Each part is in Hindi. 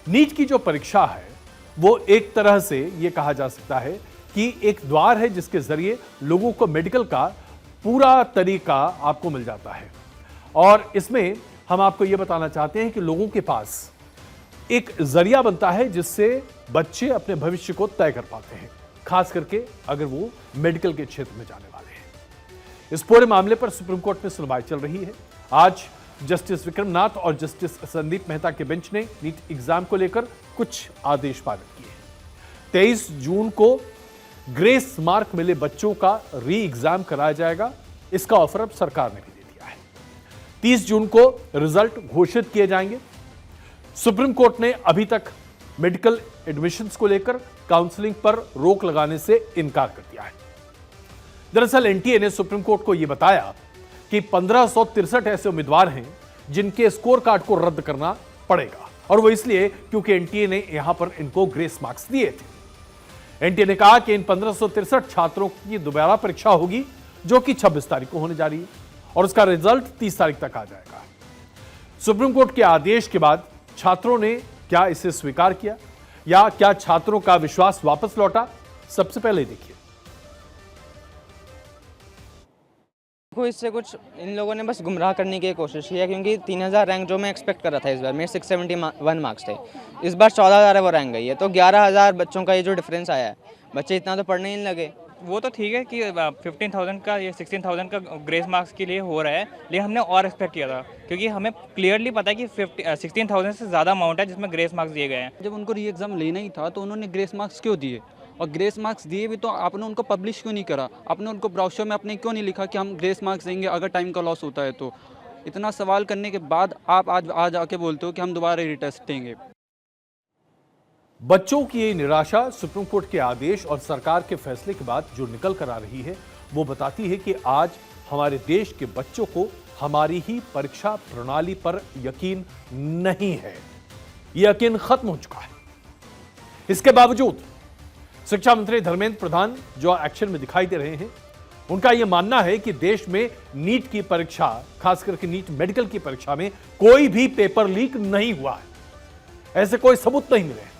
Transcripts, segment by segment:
नीट की जो परीक्षा है वो एक तरह से ये कहा जा सकता है कि एक द्वार है जिसके जरिए लोगों को मेडिकल का पूरा तरीका आपको मिल जाता है। और इसमें हम आपको यह बताना चाहते हैं कि लोगों के पास एक जरिया बनता है जिससे बच्चे अपने भविष्य को तय कर पाते हैं, खास करके अगर वो मेडिकल के क्षेत्र में जाने वाले हैं। इस पूरे मामले पर सुप्रीम कोर्ट में सुनवाई चल रही है। आज जस्टिस विक्रमनाथ और जस्टिस संदीप मेहता के बेंच ने नीट एग्जाम को लेकर कुछ आदेश पारित किए। 23 जून को ग्रेस मार्क मिले बच्चों का री एग्जाम कराया जाएगा। इसका ऑफर अब सरकार ने भी दे दिया है। 30 जून को रिजल्ट घोषित किए जाएंगे। सुप्रीम कोर्ट ने अभी तक मेडिकल एडमिशंस को लेकर काउंसलिंग पर रोक लगाने से इनकार कर दिया है। दरअसल एनटीए ने सुप्रीम कोर्ट को यह बताया कि 1563 ऐसे उम्मीदवार हैं जिनके स्कोर कार्ड को रद्द करना पड़ेगा, और वो इसलिए क्योंकि एनटीए ने यहां पर इनको ग्रेस मार्क्स दिए थे। एनटीए ने कहा कि इन 1563 छात्रों की दोबारा परीक्षा होगी जो कि 26 तारीख को होने जा रही है, और उसका रिजल्ट 30 तारीख तक आ जाएगा। सुप्रीम कोर्ट के आदेश के बाद छात्रों ने क्या इसे स्वीकार किया या क्या छात्रों का विश्वास वापस लौटा, सबसे पहले देखिए। देखो, इससे कुछ इन लोगों ने बस गुमराह करने की कोशिश की है, क्योंकि 3000 रैंक जो मैं एक्सपेक्ट कर रहा था इस बार, मेरे 671 मार्क्स थे, इस बार 14000 है वो रैंक गई है। तो 11000 बच्चों का ये जो डिफरेंस आया है, बच्चे इतना तो पढ़ने ही नहीं लगे। वो तो ठीक है कि 15,000 का ये 16,000 का ग्रेस मार्क्स के लिए हो रहा है, लेकिन हमने और एक्सपेक्ट किया था, क्योंकि हमें क्लियरली पता है कि 16,000 से ज़्यादा अमाउंट है जिसमें ग्रेस मार्क्स दिए गए हैं। जब उनको री एग्ज़ाम लेना ही था तो उन्होंने ग्रेस मार्क्स क्यों दिए, और ग्रेस मार्क्स दिए भी तो आपने उनको पब्लिश क्यों नहीं करा, आपने उनको ब्राउशर में अपने क्यों नहीं लिखा कि हम ग्रेस मार्क्स देंगे अगर टाइम का लॉस होता है। तो इतना सवाल करने के बाद आप आज आके बोलते हो कि हम दोबारा रीटेस्ट देंगे। बच्चों की ये निराशा सुप्रीम कोर्ट के आदेश और सरकार के फैसले के बाद जो निकल कर आ रही है, वो बताती है कि आज हमारे देश के बच्चों को हमारी ही परीक्षा प्रणाली पर यकीन नहीं है। यह यकीन खत्म हो चुका है। इसके बावजूद शिक्षा मंत्री धर्मेंद्र प्रधान जो एक्शन में दिखाई दे रहे हैं, उनका यह मानना है कि देश में नीट की परीक्षा, खास करके नीट मेडिकल की परीक्षा में कोई भी पेपर लीक नहीं हुआ है। ऐसे कोई सबूत नहीं मिले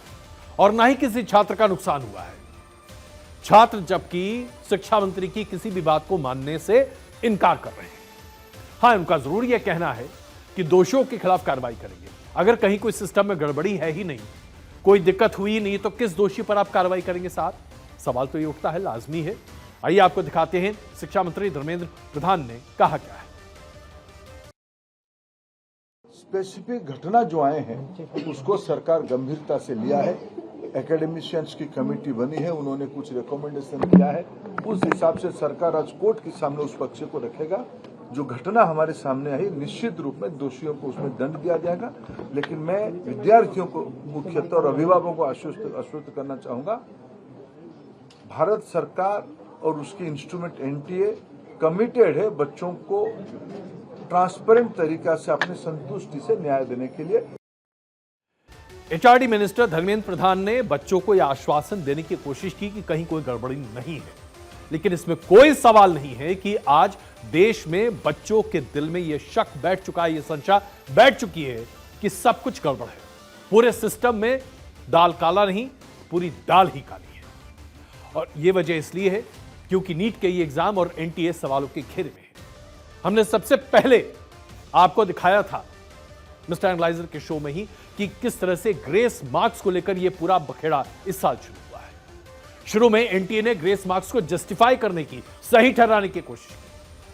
और ना ही किसी छात्र का नुकसान हुआ है। छात्र जबकि शिक्षा मंत्री की किसी भी बात को मानने से इनकार कर रहे हैं। हां, उनका जरूर यह कहना है कि दोषियों के खिलाफ कार्रवाई करेंगे। अगर कहीं कोई सिस्टम में गड़बड़ी है ही नहीं, कोई दिक्कत हुई नहीं, तो किस दोषी पर आप कार्रवाई करेंगे साहब? सवाल तो ये उठता है, लाजमी है। आइए आपको दिखाते हैं शिक्षा मंत्री धर्मेंद्र प्रधान ने कहा क्या है। स्पेसिफिक घटना जो आए हैं उसको सरकार गंभीरता से लिया है। एकेडमिशियंस की कमेटी बनी है, उन्होंने कुछ रिकमेंडेशन किया है, उस हिसाब से सरकार आज कोर्ट के सामने उस पक्ष को रखेगा। जो घटना हमारे सामने आई, निश्चित रूप में दोषियों को उसमें दंड दिया जाएगा। लेकिन मैं विद्यार्थियों को मुख्यतः और अभिभावकों को आश्वस्त करना चाहूंगा, भारत सरकार और उसकी इंस्ट्रूमेंट एनटीए कमिटेड है बच्चों को ट्रांसपेरेंट तरीका से अपनी संतुष्टि से न्याय देने के लिए। एचआरडी मिनिस्टर धर्मेंद्र प्रधान ने बच्चों को यह आश्वासन देने की कोशिश की कि कहीं कोई गड़बड़ी नहीं है, लेकिन इसमें कोई सवाल नहीं है कि आज देश में बच्चों के दिल में यह शक बैठ चुका है, यह संशय बैठ चुकी है कि सब कुछ गड़बड़ है। पूरे सिस्टम में दाल काला नहीं, पूरी दाल ही काली है। और यह वजह इसलिए है क्योंकि नीट के ये एग्जाम और एनटीए सवालों के घेरे में है। हमने सबसे पहले आपको दिखाया था मिस्टर एनालाइजर के शो में ही कि किस तरह से ग्रेस मार्क्स को लेकर यह पूरा बखेड़ा इस साल शुरू हुआ है। शुरू में एनटीए ने ग्रेस मार्क्स को जस्टिफाई करने की, सही ठहराने की कोशिश की,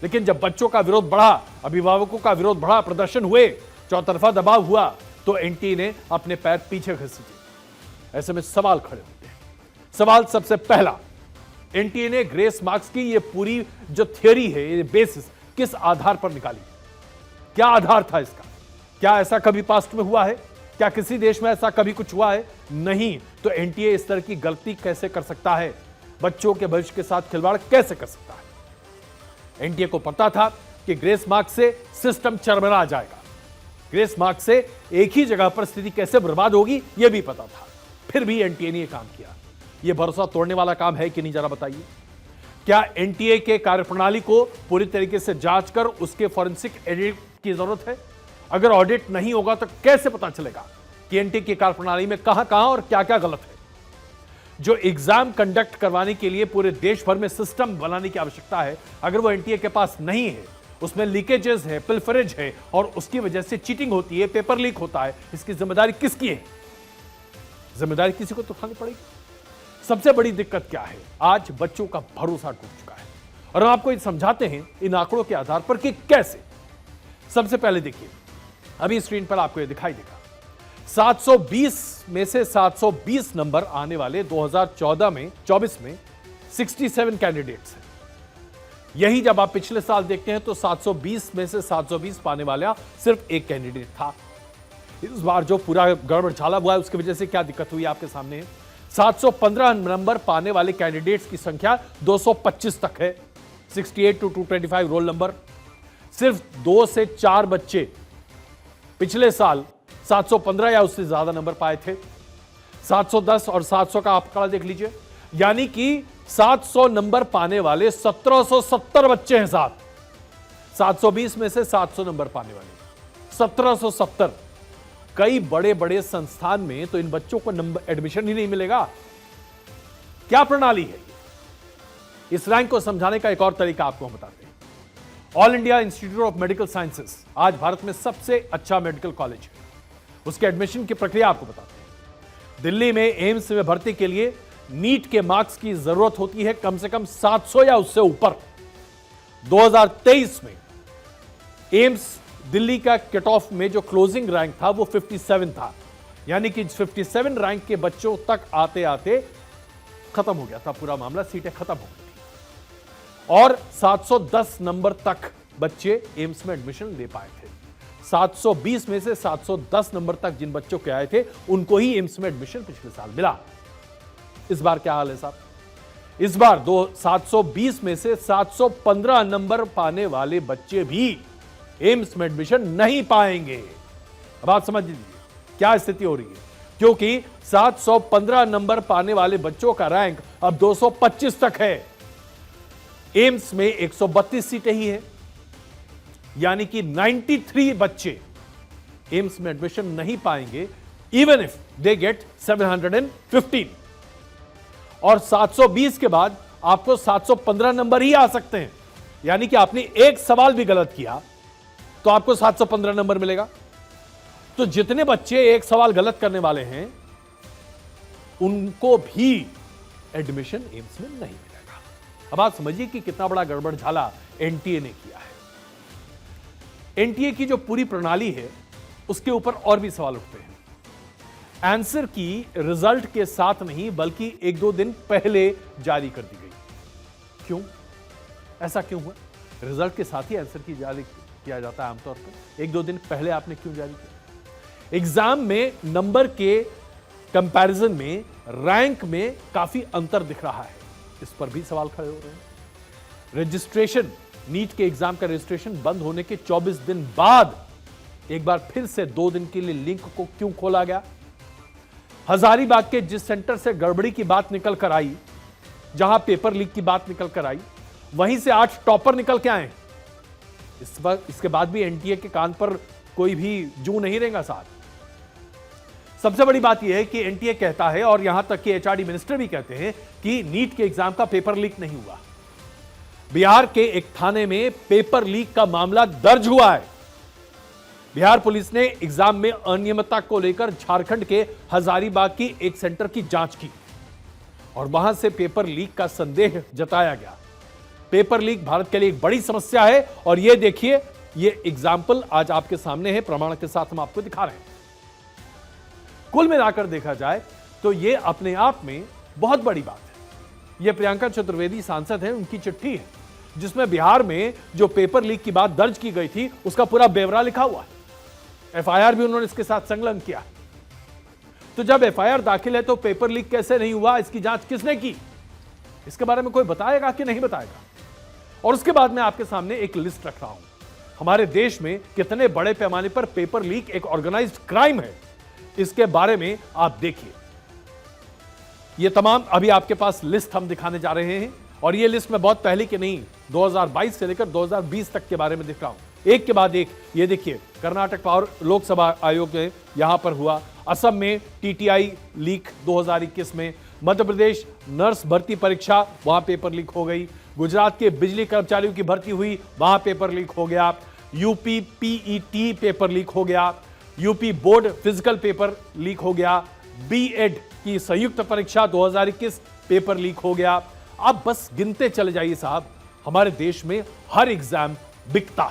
लेकिन जब बच्चों का विरोध बढ़ा, अभिभावकों का विरोध बढ़ा, प्रदर्शन हुए, चौतरफा दबाव हुआ, तो एनटीए ने अपने पैर पीछे घसीटे। ऐसे में सवाल खड़े होते हैं। सवाल सबसे पहला, एनटीए ने ग्रेस मार्क्स की यह पूरी जो थियोरी है, ये बेसिस किस आधार पर निकाली? क्या आधार था इसका? क्या ऐसा कभी पास्ट में हुआ है? क्या किसी देश में ऐसा कभी कुछ हुआ है? नहीं। तो एनटीए इस तरह की गलती कैसे कर सकता है? बच्चों के भविष्य के साथ खिलवाड़ कैसे कर सकता है? एनटीए को पता था कि ग्रेस मार्क्स से सिस्टम चरमरा जाएगा, ग्रेस मार्क्स से एक ही जगह पर स्थिति कैसे बर्बाद होगी यह भी पता था। फिर भी एनटीए ने यह काम किया। यह भरोसा तोड़ने वाला काम है कि नहीं, जरा बताइए। क्या एनटीए के कार्यप्रणाली को पूरी तरीके से जांच कर उसके फॉरेंसिक ऑडिट की जरूरत है? अगर ऑडिट नहीं होगा तो कैसे पता चलेगा कि एनटीए की कार्यप्रणाली में कहां और क्या क्या गलत है। जो एग्जाम कंडक्ट करवाने के लिए पूरे देश भर में सिस्टम बनाने की आवश्यकता है, अगर वो एनटीए के पास नहीं है, उसमें लीकेजेस है, पिल्फरेज है और उसकी वजह से चीटिंग होती है, पेपर लीक होता है, इसकी जिम्मेदारी किसकी है? जिम्मेदारी किसी को तो उठानी पड़ेगी। सबसे बड़ी दिक्कत क्या है? आज बच्चों का भरोसा टूट चुका है और हम आपको समझाते हैं इन आंकड़ों के आधार पर कि कैसे। सबसे पहले देखिए, अभी स्क्रीन पर आपको यह दिखाई देगा, 720 में से 720 नंबर आने वाले 2014 में 24 में 67 कैंडिडेट्स हैं। यही जब आप पिछले साल देखते हैं तो 720 में से 720 पाने वाला सिर्फ एक कैंडिडेट था। इस बार जो पूरा गड़बड़ झाला हुआ है उसकी वजह से क्या दिक्कत हुई आपके सामने है। 715 नंबर पाने वाले कैंडिडेट्स की संख्या 225 तक है, 68 to 225 रोल नंबर। सिर्फ 2 से 4 बच्चे पिछले साल 715 या उससे ज्यादा नंबर पाए थे। 710 और 700 का आंकड़ा देख लीजिए, यानी कि 700 नंबर पाने वाले 1770 बच्चे हैं साथ। 720 में से 700 नंबर पाने वाले 1770। कई बड़े बड़े संस्थान में तो इन बच्चों को नंबर एडमिशन ही नहीं मिलेगा। क्या प्रणाली है? इस रैंक को समझाने का एक और तरीका आपको हम बताते हैं। All India institute of medical sciences आज भारत में सबसे अच्छा मेडिकल कॉलेज है। उसके एडमिशन की प्रक्रिया आपको बताते हैं। दिल्ली में एम्स में भर्ती के लिए नीट के मार्क्स की जरूरत होती है कम से कम 700 या उससे ऊपर। 2023 में एम्स दिल्ली का कट ऑफ में जो क्लोजिंग रैंक था वो 57 था, यानी कि 57 रैंक के बच्चों तक आते आते खत्म हो गया था पूरा मामला, सीटें खत्म हो गई थी और 710 नंबर तक बच्चे एम्स में एडमिशन ले पाए थे। 720 में से 710 नंबर तक जिन बच्चों के आए थे उनको ही एम्स में एडमिशन पिछले साल मिला। इस बार क्या हाल है साहब? इस बार 720 में से 715 नंबर पाने वाले बच्चे भी एम्स में एडमिशन नहीं पाएंगे। अब आप समझ लीजिए क्या स्थिति हो रही है, क्योंकि 715 नंबर पाने वाले बच्चों का रैंक अब 225 तक है। एम्स में 132 सीटें ही है, यानी कि 93 बच्चे एम्स में एडमिशन नहीं पाएंगे इवन इफ दे गेट 715। और 720 के बाद आपको 715 नंबर ही आ सकते हैं, यानी कि आपने एक सवाल भी गलत किया तो आपको 715 नंबर मिलेगा। तो जितने बच्चे एक सवाल गलत करने वाले हैं उनको भी एडमिशन एम्स में नहीं मिलेगा। अब आप समझिए कि कितना बड़ा गड़बड़ झाला एनटीए ने किया है। एनटीए की जो पूरी प्रणाली है उसके ऊपर और भी सवाल उठते हैं। आंसर की रिजल्ट के साथ नहीं बल्कि 1-2 दिन पहले जारी कर दी गई। क्यों? ऐसा क्यों हुआ? रिजल्ट के साथ ही आंसर की जारी किया जाता है आमतौर पर, 1-2 दिन पहले आपने क्यों जारी किया? एग्जाम में नंबर के कंपैरिजन में रैंक में काफी अंतर दिख रहा है, इस पर भी सवाल खड़े हो रहे हैं। रजिस्ट्रेशन, नीट के एग्जाम का रजिस्ट्रेशन बंद होने के 24 दिन बाद एक बार फिर से 2 दिन के लिए लिंक को क्यों खोला गया? हजारीबाग के जिस सेंटर से गड़बड़ी की बात निकल कर आई, जहां पेपर लीक की बात निकल कर आई, वहीं से 8 टॉपर निकल के आए। इसके बाद भी एनटीए के कान पर कोई भी जू नहीं रहेगा साथ। सबसे बड़ी बात यह है कि एनटीए कहता है और यहां तक कि एचआरडी मिनिस्टर भी कहते हैं कि नीट के एग्जाम का पेपर लीक नहीं हुआ। बिहार के एक थाने में पेपर लीक का मामला दर्ज हुआ है। बिहार पुलिस ने एग्जाम में अनियमितता को लेकर झारखंड के हजारीबाग की एक सेंटर की जांच की और वहां से पेपर लीक का संदेह जताया गया। पेपर लीक भारत के लिए एक बड़ी समस्या है और यह देखिए, यह एग्जाम्पल आज आपके सामने है, प्रमाण के साथ हम आपको दिखा रहे हैं। कुल मिलाकर देखा जाए तो यह अपने आप में बहुत बड़ी बात है। यह प्रियंका चतुर्वेदी सांसद है, उनकी चिट्ठी है जिसमें बिहार में जो पेपर लीक की बात दर्ज की गई थी उसका पूरा ब्यौरा लिखा हुआ है। एफआईआर भी उन्होंने इसके साथ संलग्न किया। तो जब एफआईआर दाखिल है तो पेपर लीक कैसे नहीं हुआ, इसकी जांच किसने की, इसके बारे में कोई बताएगा कि नहीं बताएगा? और उसके बाद मैं आपके सामने एक लिस्ट रख रहा हूं। हमारे देश में कितने बड़े पैमाने पर पेपर लीक एक ऑर्गेनाइज्ड क्राइम है, इसके बारे में आप देखिए। ये तमाम अभी आपके पास लिस्ट हम दिखाने जा रहे हैं और ये लिस्ट में बहुत पहले की नहीं, 2022 से लेकर 2020 तक के बारे में दिख रहा हूं, एक के बाद एक। ये देखिए, कर्नाटक पावर लोकसभा आयोग में यहां पर हुआ, असम में टीटीआई लीक 2021 में, मध्य प्रदेश नर्स भर्ती परीक्षा, वहां पेपर लीक हो गई, गुजरात के बिजली कर्मचारियों की भर्ती हुई, वहां पेपर लीक हो गया, यूपी पीईटी पेपर लीक हो गया, UP board physical paper leak हो गया, बीएड की संयुक्त परीक्षा 2021 पेपर लीक हो गया। अब बस गिनते चले जाइए साहब, हमारे देश में हर एग्जाम बिकता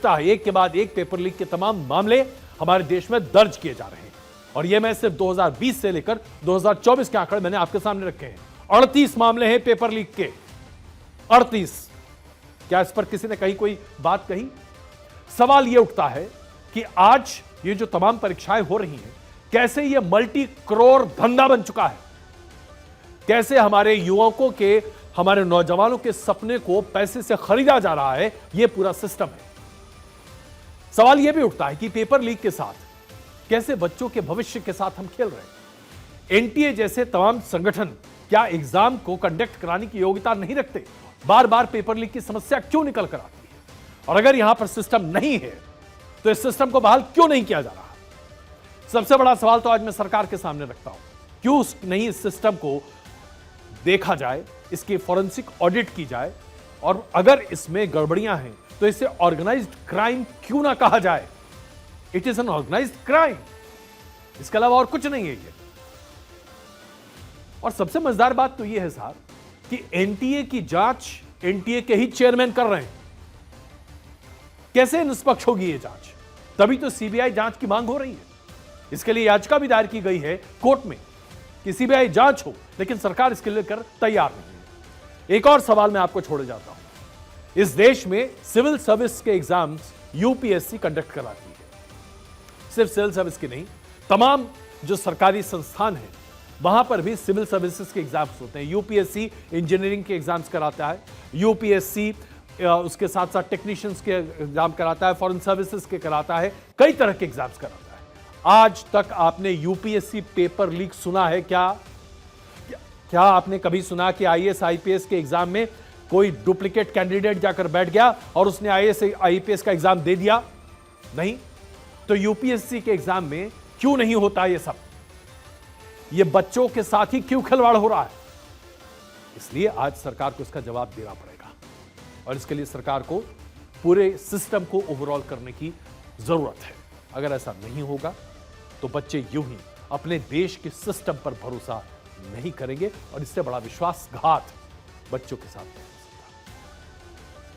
है, एक के बाद एक पेपर लीक के तमाम मामले हमारे देश में दर्ज किए जा रहे हैं। और ये मैं सिर्फ 2020 से लेकर 2024 के आंकड़े मैंने आपके सामने रखे हैं। 38 मामले हैं पेपर लीक के, 38। क्या इस पर किसी ने कहीं कोई बात कही? सवाल यह उठता है कि आज ये जो तमाम परीक्षाएं हो रही हैं, कैसे ये मल्टी करोड़ धंधा बन चुका है, कैसे हमारे युवकों के, हमारे नौजवानों के सपने को पैसे से खरीदा जा रहा है, यह पूरा सिस्टम है। सवाल यह भी उठता है कि पेपर लीक के साथ कैसे बच्चों के भविष्य के साथ हम खेल रहे हैं। एनटीए जैसे तमाम संगठन क्या एग्जाम को कंडक्ट कराने की योग्यता नहीं रखते? बार बार पेपर लीक की समस्या क्यों निकल कर आती है? और अगर यहां पर सिस्टम नहीं है तो इस सिस्टम को बहाल क्यों नहीं किया जा रहा? सबसे बड़ा सवाल तो आज मैं सरकार के सामने रखता हूं, क्यों नहीं इस सिस्टम को देखा जाए, इसकी फॉरेंसिक ऑडिट की जाए, और अगर इसमें गड़बड़ियां हैं तो इसे ऑर्गेनाइज्ड क्राइम क्यों ना कहा जाए? It is an organised crime, इसके अलावा और कुछ नहीं है ये। और सबसे मजेदार बात तो यह है साहब कि एनटीए की जांच एनटीए के ही चेयरमैन कर रहे हैं। कैसे निष्पक्ष होगी ये जांच? तभी तो सीबीआई जांच की मांग हो रही है। इसके लिए याचिका भी दायर की गई है कोर्ट में कि सीबीआई जांच हो, लेकिन सरकार इसके लिए कर तैयार नहीं है। एक और सवाल मैं आपको छोड़े जाता हूं। इस देश में सिविल सर्विस के एग्जाम्स यूपीएससी कंडक्ट कराती है। सिर्फ सिविल सर्विस के नहीं, तमाम जो सरकारी संस्थान हैं वहां पर भी सिविल सर्विसेज के एग्जाम्स होते हैं। यूपीएससी इंजीनियरिंग के एग्जाम्स कराता है, यूपीएससी उसके साथ साथ टेक्नीशियंस के एग्जाम कराता है, फॉरेन सर्विसेज के कराता है, कई तरह के एग्जाम्स कराता है। आज तक आपने यूपीएससी पेपर लीक सुना है क्या? क्या आपने कभी सुना कि आईएएस आईपीएस के एग्जाम में कोई डुप्लीकेट कैंडिडेट जाकर बैठ गया और उसने आईएएस आईपीएस का एग्जाम दे दिया? नहीं। तो यूपीएससी के एग्जाम में क्यों नहीं होता ये सब? ये बच्चों के साथ ही क्यों खिलवाड़ हो रहा है? इसलिए आज सरकार को इसका जवाब देना पड़ेगा, और इसके लिए सरकार को पूरे सिस्टम को ओवरऑल करने की जरूरत है। अगर ऐसा नहीं होगा तो बच्चे यूं ही अपने देश के सिस्टम पर भरोसा नहीं करेंगे, और इससे बड़ा विश्वासघात बच्चों के साथ है।